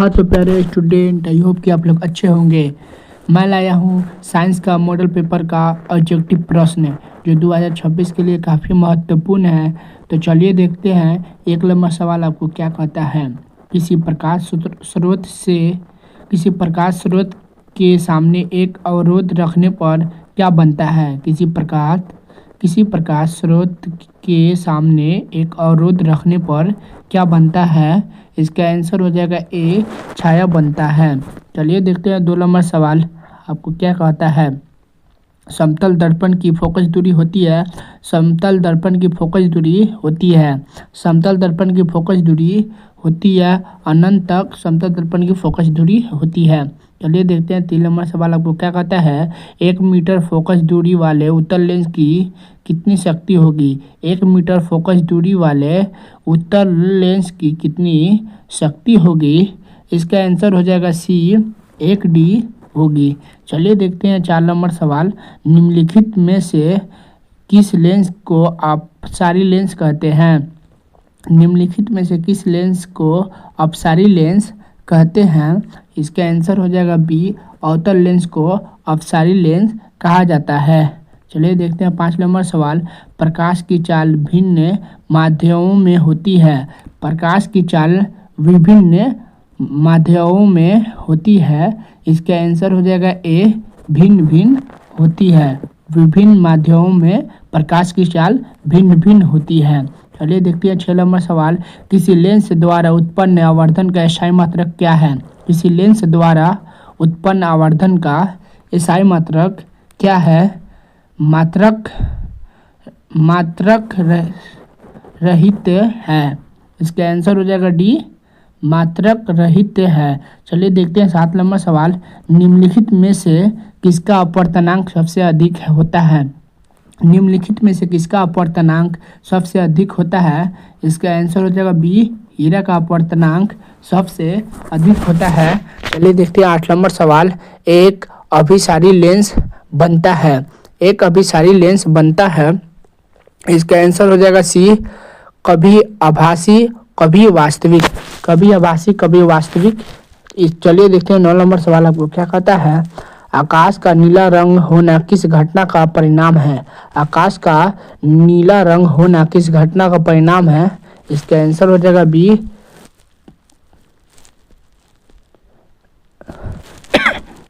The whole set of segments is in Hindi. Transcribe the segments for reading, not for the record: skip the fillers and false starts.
हाँ तो प्यारे स्टूडेंट, आई होप कि आप लोग अच्छे होंगे। मैं लाया हूँ साइंस का मॉडल पेपर का ऑब्जेक्टिव प्रश्न जो 2026 के लिए काफ़ी महत्वपूर्ण है। तो चलिए देखते हैं। एक नंबर सवाल आपको क्या कहता है। किसी प्रकाश स्रोत के सामने एक अवरोध रखने पर क्या बनता है। किसी प्रकाश स्रोत के सामने एक अवरोध रखने पर क्या बनता है। इसका आंसर हो जाएगा ए, छाया बनता है। चलिए देखते हैं 2 नंबर सवाल आपको क्या कहता है। समतल दर्पण की फोकस दूरी होती है। समतल दर्पण की फोकस दूरी होती है। समतल दर्पण की फोकस दूरी होती है अनंत तक समतल दर्पण की फोकस दूरी होती है। चलिए देखते हैं 3 नंबर सवाल आपको क्या कहता है। 1 मीटर फोकस दूरी वाले उत्तल लेंस की कितनी शक्ति होगी। 1 मीटर फोकस दूरी वाले उत्तल लेंस की कितनी शक्ति होगी। इसका आंसर हो जाएगा सी, 1D होगी। चलिए देखते हैं 4 नंबर सवाल। निम्नलिखित में से किस लेंस को अपसारी लेंस कहते हैं। निम्नलिखित में से किस लेंस को अपसारी लेंस कहते हैं। इसका आंसर हो जाएगा बी, अवतल लेंस को अपसारी लेंस कहा जाता है। चलिए देखते हैं 5 नंबर सवाल। प्रकाश की चाल भिन्न माध्यमों में होती है। प्रकाश की चाल विभिन्न माध्यमों में होती है। इसका आंसर हो जाएगा ए, भिन्न भिन्न होती है। विभिन्न माध्यमों में प्रकाश की चाल भिन्न भिन्न होती है। चलिए देखते हैं 6 नंबर सवाल। किसी लेंस द्वारा उत्पन्न आवर्धन का स्थायी मात्रक क्या है। किसी लेंस द्वारा उत्पन्न आवर्धन का स्थायी मात्रक क्या है। मात्रक रहित है। इसका आंसर हो जाएगा डी, मात्रक रहित है। चलिए देखते हैं 7 नंबर सवाल। निम्नलिखित में से किसका अपवर्तनांक सबसे अधिक होता है। निम्नलिखित में से किसका अपवर्तनांक सबसे अधिक होता है। इसका आंसर हो जाएगा बी, हीरा का अपवर्तनांक सबसे अधिक होता है। चलिए देखते हैं 8 नंबर सवाल। एक अभिसारी लेंस बनता है। एक अभिसारी लेंस बनता है। इसका आंसर हो जाएगा सी, कभी आभासी कभी वास्तविक। कभी आभासी कभी वास्तविक। चलिए देखते हैं 9 नंबर सवाल आपको क्या कहता है। आकाश का नीला रंग होना किस घटना का परिणाम है। आकाश का नीला रंग होना किस घटना का परिणाम है। इसका आंसर हो जाएगा बी,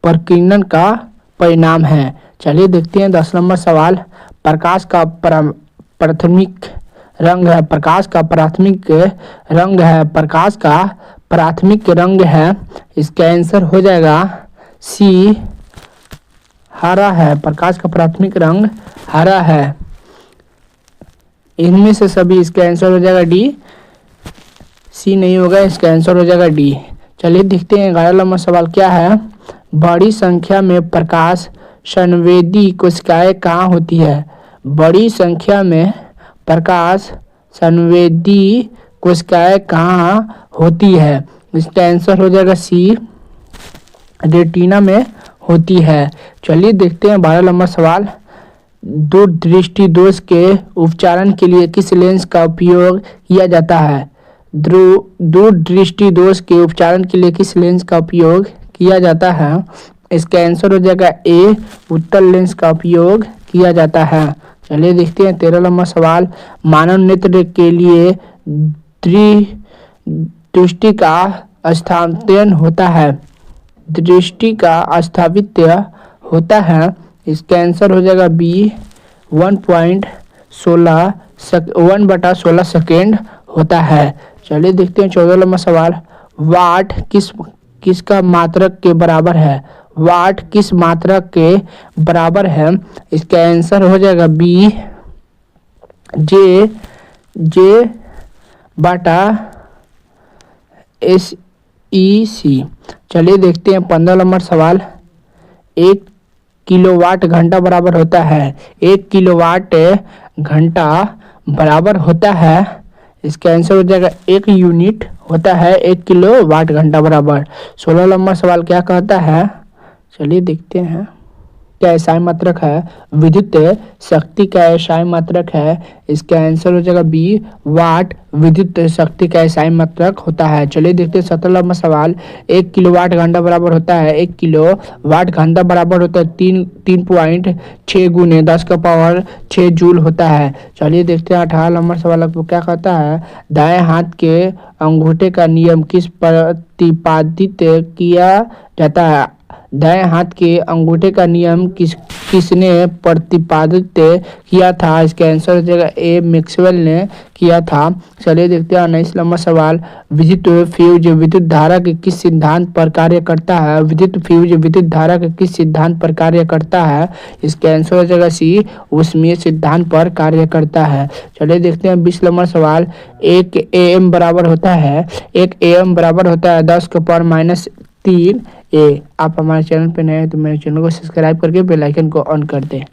प्रकीर्णन का परिणाम है। चलिए देखते हैं 10 नंबर सवाल। प्रकाश का प्राथमिक रंग है। प्रकाश का प्राथमिक रंग है। प्रकाश का प्राथमिक रंग है। इसका आंसर हो जाएगा सी, हरा है। प्रकाश का प्राथमिक रंग हरा है। इनमें से सभी इसका आंसर हो जाएगा डी, सी नहीं होगा। इसका आंसर हो जाएगा डी। चलिए देखते हैं 11 नंबर सवाल क्या है। बड़ी संख्या में प्रकाश संवेदी कोशिकाएं कहाँ होती है। बड़ी संख्या में प्रकाश संवेदी कोशिकाएं कहाँ होती है। इसका आंसर हो जाएगा सी, रेटिना में होती है। चलिए देखते हैं 12 नंबर सवाल। दूरदृष्टि दोष के उपचारण के लिए किस लेंस का उपयोग किया जाता है। दूरदृष्टि दोष के उपचारण के लिए किस लेंस का उपयोग किया जाता है। इसका आंसर हो जाएगा ए, उत्तल लेंस का उपयोग किया जाता है। चलिए देखते हैं 13 नंबर सवाल। मानव नेत्र के लिए दृष्टि का स्थानांतरण होता है। दृष्टि का स्थापित्य होता है। इसका आंसर हो जाएगा बी, 1/16 सेकेंड होता है। चलिए देखते हैं 14 नंबर सवाल। वाट किसका मात्रक के बराबर है। वाट किस मात्रक के बराबर है। इसका आंसर हो जाएगा बी, J/SEC। चलिए देखते हैं 15 नंबर सवाल। 1 किलोवाट घंटा बराबर होता है। 1 किलोवाट घंटा बराबर होता है। इसका आंसर हो जाएगा 1 यूनिट होता है। 1 किलोवाट घंटा बराबर। 16 नंबर सवाल क्या कहता है। चलिए देखते हैं। का एसआई मात्रक है? विद्युत शक्ति का एसआई मात्रक है? इसका आंसर हो जाएगा बी, वाट विद्युत शक्ति का एसआई मात्रक होता है। चलिए देखते हैं 17 नंबर सवाल। 1 किलोवाट घंटा बराबर होता है, 1 किलोवाट घंटा बराबर होता है 3.6 गुने 10 का पावर 6 जूल होता है। चलिए देखते हैं 18 नंबर सवाल आपको क्या कहता है। दाएं हाथ के अंगूठे का नियम किस प्रतिपादित किया जाता है? दाएं हाथ के अंगूठे का नियम किसने प्रतिपादित किया था? इसका आंसर हो जाएगा ए, मैक्सवेल ने किया था। चलिए देखते हैं 19 नंबर सवाल। विद्युत फ्यूज विद्युत धारा के किस सिद्धांत पर कार्य करता है? विद्युत फ्यूज विद्युत धारा के किस सिद्धांत पर कार्य करता है? इसका आंसर हो जाएगा सी, ऊष्मीय सिद्धांत पर कार्य करता है। चलिए देखते हैं 20 नंबर सवाल। 1 AM बराबर होता है 1 AM बराबर होता है 10 का पावर -3 ए। आप हमारे चैनल पर नए हैं तो मेरे चैनल को सब्सक्राइब करके बेल आइकन को ऑन कर दें।